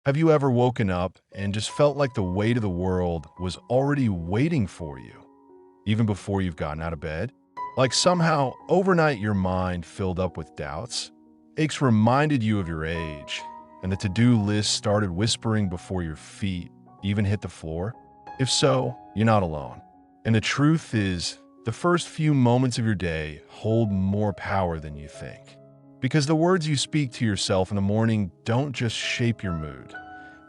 Have you ever woken up and just felt like the weight of the world was already waiting for you, even before you've gotten out of bed? Like somehow, overnight, your mind filled up with doubts. Aches reminded you of your age, and the to-do list started whispering before your feet even hit the floor? If so, you're not alone. And the truth is, the first few moments of your day hold more power than you think. Because the words you speak to yourself in the morning don't just shape your mood.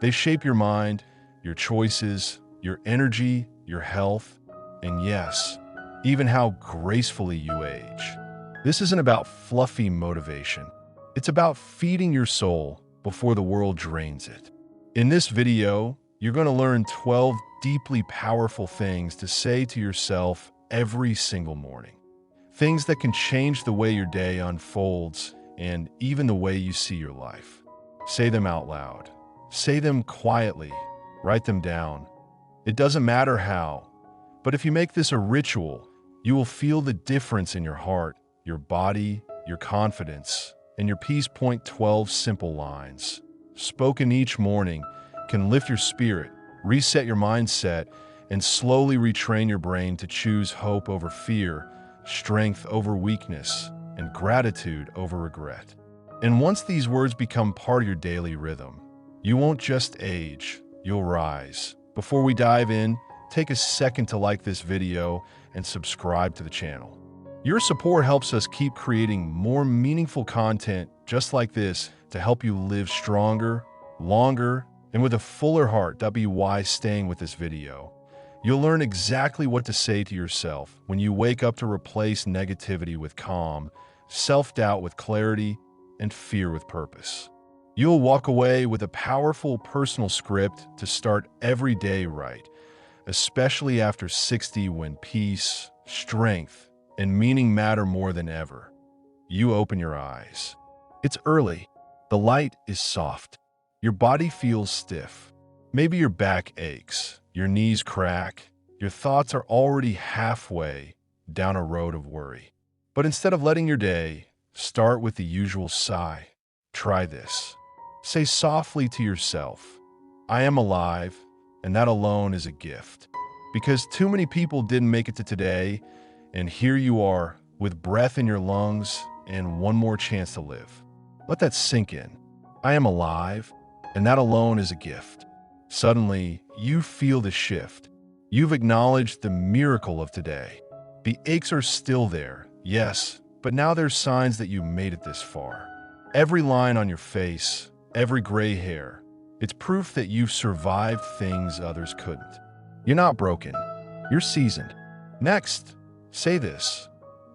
They shape your mind, your choices, your energy, your health, and yes, even how gracefully you age. This isn't about fluffy motivation. It's about feeding your soul before the world drains it. In this video, you're going to learn 12 deeply powerful things to say to yourself every single morning. Things that can change the way your day unfolds and even the way you see your life. Say them out loud. Say them quietly. Write them down. It doesn't matter how, but if you make this a ritual, you will feel the difference in your heart, your body, your confidence, and your peace. 12 simple lines, spoken each morning, can lift your spirit, reset your mindset, and slowly retrain your brain to choose hope over fear, strength over weakness, and gratitude over regret. And once these words become part of your daily rhythm, you won't just age, you'll rise. Before we dive in, take a second to like this video and subscribe to the channel. Your support helps us keep creating more meaningful content just like this to help you live stronger, longer, and with a fuller heart. Be wise staying with this video. You'll learn exactly what to say to yourself when you wake up to replace negativity with calm, self-doubt with clarity, and fear with purpose. You'll walk away with a powerful personal script to start every day right, especially after 60 when peace, strength, and meaning matter more than ever. You open your eyes. It's early. The light is soft. Your body feels stiff. Maybe your back aches. Your knees crack. Your thoughts are already halfway down a road of worry. But instead of letting your day start with the usual sigh, try this. Say softly to yourself, I am alive, and that alone is a gift. Because too many people didn't make it to today, and here you are with breath in your lungs and one more chance to live. Let that sink in. I am alive, and that alone is a gift. Suddenly, you feel the shift. You've acknowledged the miracle of today. The aches are still there, yes, but now there's signs that you made it this far. Every line on your face, every gray hair, it's proof that you've survived things others couldn't. You're not broken. You're seasoned. Next, say this.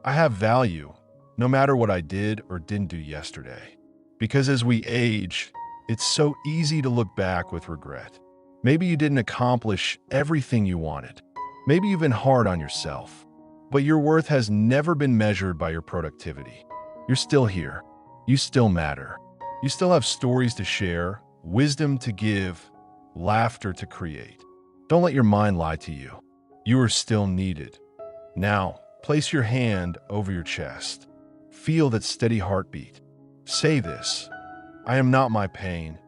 I have value, no matter what I did or didn't do yesterday. Because as we age, it's so easy to look back with regret. Maybe you didn't accomplish everything you wanted. Maybe you've been hard on yourself. But your worth has never been measured by your productivity. You're still here. You still matter. You still have stories to share, wisdom to give, laughter to create. Don't let your mind lie to you. You are still needed. Now, place your hand over your chest. Feel that steady heartbeat. Say this. I am not my pain.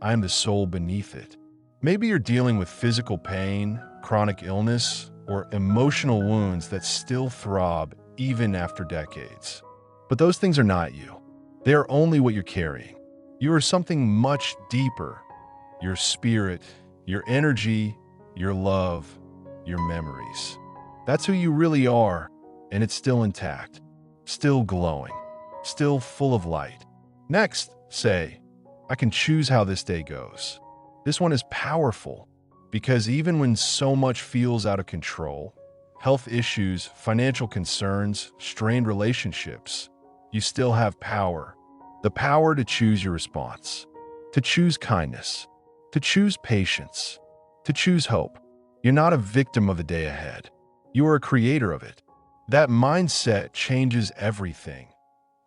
I am the soul beneath it. Maybe you're dealing with physical pain, chronic illness, or emotional wounds that still throb even after decades. But those things are not you. They are only what you're carrying. You are something much deeper. Your spirit, your energy, your love, your memories. That's who you really are, and it's still intact, still glowing, still full of light. Next, say, I can choose how this day goes. This one is powerful because even when so much feels out of control, health issues, financial concerns, strained relationships, you still have power. The power to choose your response, to choose kindness, to choose patience, to choose hope. You're not a victim of the day ahead. You are a creator of it. That mindset changes everything.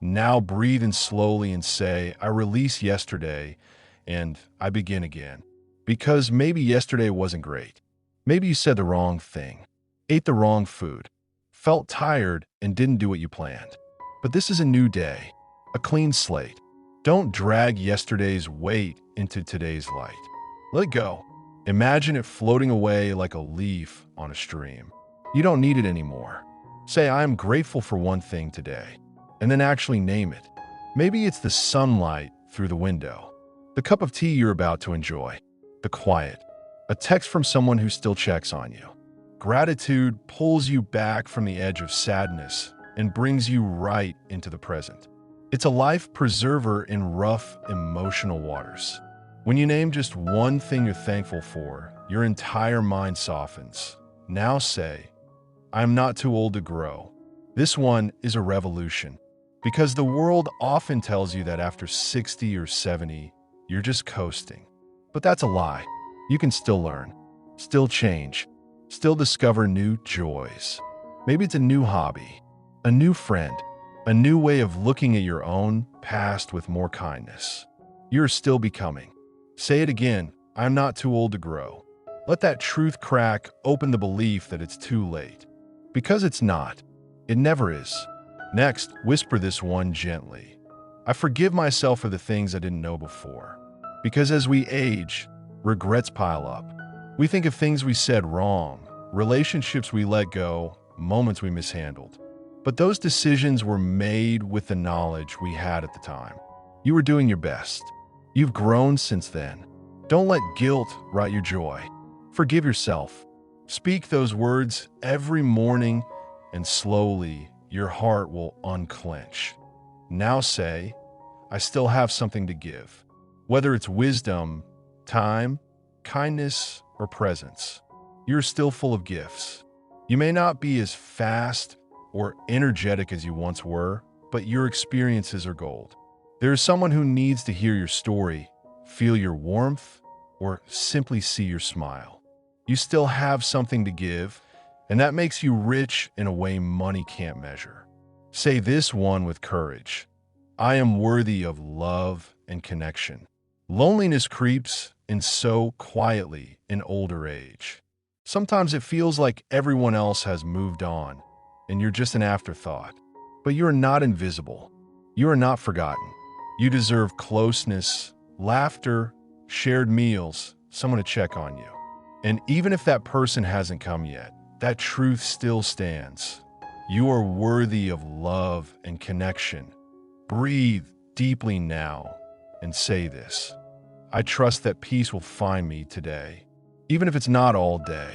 Now breathe in slowly and say, I release yesterday and I begin again. Because maybe yesterday wasn't great. Maybe you said the wrong thing, ate the wrong food, felt tired and didn't do what you planned. But this is a new day, a clean slate. Don't drag yesterday's weight into today's light. Let it go. Imagine it floating away like a leaf on a stream. You don't need it anymore. Say, I am grateful for one thing today, and then actually name it. Maybe it's the sunlight through the window, the cup of tea you're about to enjoy, the quiet, a text from someone who still checks on you. Gratitude pulls you back from the edge of sadness and brings you right into the present. It's a life preserver in rough, emotional waters. When you name just one thing you're thankful for, your entire mind softens. Now say, I'm not too old to grow. This one is a revolution, because the world often tells you that after 60 or 70, you're just coasting. But that's a lie. You can still learn, still change, still discover new joys. Maybe it's a new hobby, a new friend, a new way of looking at your own past with more kindness. You're still becoming. Say it again, I'm not too old to grow. Let that truth crack open the belief that it's too late. Because it's not. It never is. Next, whisper this one gently. I forgive myself for the things I didn't know before. Because as we age, regrets pile up. We think of things we said wrong, relationships we let go, moments we mishandled. But those decisions were made with the knowledge we had at the time. You were doing your best. You've grown since then. Don't let guilt rot your joy. Forgive yourself. Speak those words every morning, and slowly your heart will unclench. Now say, I still have something to give. Whether it's wisdom, time, kindness, or presence, you're still full of gifts. You may not be as fast or energetic as you once were, but your experiences are gold. There is someone who needs to hear your story, feel your warmth, or simply see your smile. You still have something to give, and that makes you rich in a way money can't measure. Say this one with courage. I am worthy of love and connection. Loneliness creeps in so quietly in older age. Sometimes it feels like everyone else has moved on, and you're just an afterthought. But you are not invisible. You are not forgotten. You deserve closeness, laughter, shared meals, someone to check on you. And even if that person hasn't come yet, that truth still stands. You are worthy of love and connection. Breathe deeply now and say this. I trust that peace will find me today, even if it's not all day,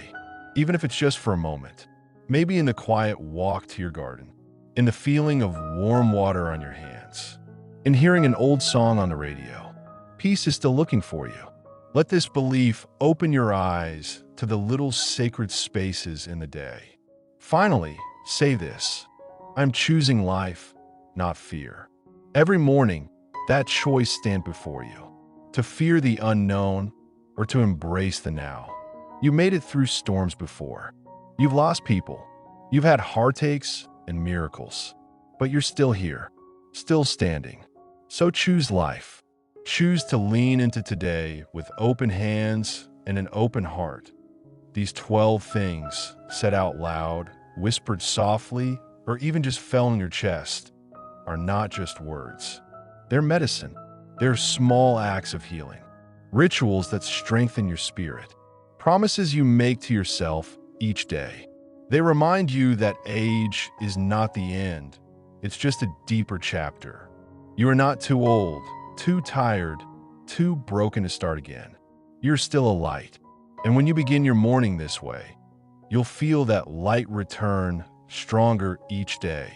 even if it's just for a moment. Maybe in the quiet walk to your garden, in the feeling of warm water on your hands, in hearing an old song on the radio. Peace is still looking for you. Let this belief open your eyes to the little sacred spaces in the day. Finally, say this. I'm choosing life, not fear. Every morning, that choice stands before you. To fear the unknown or to embrace the now. You made it through storms before. You've lost people. You've had heartaches and miracles. But you're still here, still standing. So choose life. Choose to lean into today with open hands and an open heart. These 12 things, said out loud, whispered softly, or even just fell in your chest, are not just words. They're medicine. They're small acts of healing, rituals that strengthen your spirit, promises you make to yourself each day. They remind you that age is not the end. It's just a deeper chapter. You are not too old, too tired, too broken to start again. You're still a light. And when you begin your morning this way, you'll feel that light return stronger each day.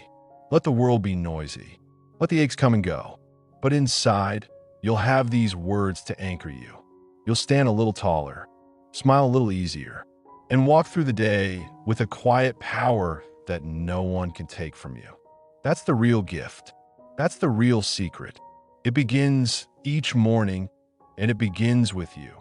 Let the world be noisy. Let the aches come and go. But inside, you'll have these words to anchor you. You'll stand a little taller, smile a little easier, and walk through the day with a quiet power that no one can take from you. That's the real gift. That's the real secret. It begins each morning, and it begins with you.